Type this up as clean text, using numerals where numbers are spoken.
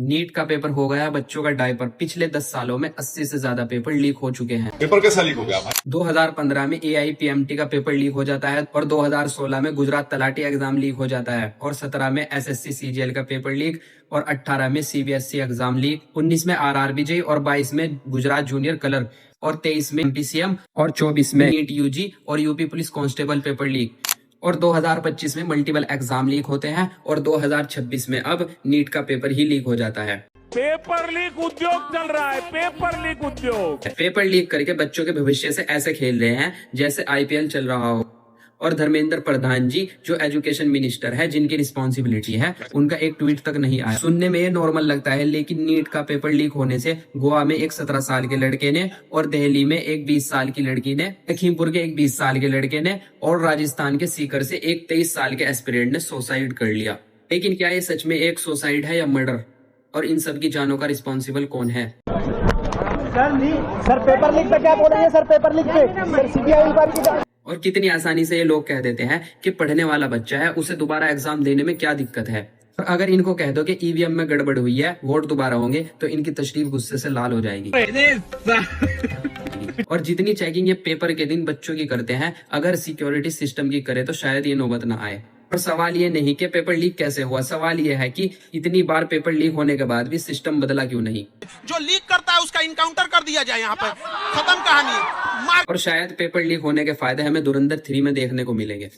NEET का paper हो गया बच्चों का डायपर। पिछले 10 सालों में 80 से ज्यादा पेपर लीक हो चुके हैं। पेपर कैसा लीक हो गया भाई? 2015 में AIPMT का पेपर लीक हो जाता है और 2016 में गुजरात तलाटी एग्जाम लीक हो जाता है और 17 में SSC CGL का पेपर लीक और 18 में CBSE एग्जाम लीक, 19 में RRBJ और 22 में गुजरात जूनियर कलर और 23 में MPCM और 24 में नीट UG और UP police constable paper leak और 2025 में मल्टीपल एग्जाम लीक होते हैं और 2026 में अब नीट का पेपर ही लीक हो जाता है। पेपर लीक उद्योग चल रहा है, पेपर लीक उद्योग। पेपर लीक करके बच्चों के भविष्य से ऐसे खेल रहे हैं जैसे IPL चल रहा हो। और धर्मेंद्र प्रधान जी जो एजुकेशन मिनिस्टर है, जिनकी रिस्पॉन्सिबिलिटी है, उनका एक ट्वीट तक नहीं आया। सुनने में ये नॉर्मल लगता है, लेकिन नीट का पेपर लीक होने से गोवा में एक 17 साल के लड़के ने और दिल्ली में एक 20 साल की लड़की ने, लखीमपुर के एक 20 साल के लड़के ने और राजस्थान के सीकर से एक 23 साल के एस्पिरेंट ने सुसाइड कर लिया। लेकिन क्या ये सच में एक सुसाइड है या मर्डर? और इन सब की जानों का रिस्पॉन्सिबल कौन है? सर पेपर लीक पे क्या बोल रहे हैं? सर पेपर लीक पे सर CBI इंक्वायरी की। और कितनी आसानी से ये लोग कह देते हैं कि पढ़ने वाला बच्चा है, उसे दोबारा एग्जाम देने में क्या दिक्कत है। और अगर इनको कह दो कि EVM में गड़बड़ हुई है, वोट दोबारा होंगे, तो इनकी तशरीफ गुस्से से लाल हो जाएगी। और जितनी चेकिंग ये पेपर के दिन बच्चों की करते हैं, अगर सिक्योरिटी सिस्टम की करे तो शायद ये नौबत ना आए। और सवाल ये नहीं कि पेपर लीक कैसे हुआ, सवाल ये है कि इतनी बार पेपर लीक होने के बाद भी सिस्टम बदला क्यों नहीं। जो लीक करता है उसका इनकाउंटर कर दिया जाए, यहाँ पर खत्म कहानी। और शायद पेपर लीक होने के फायदे हमें धुरंधर 3 में देखने को मिलेंगे।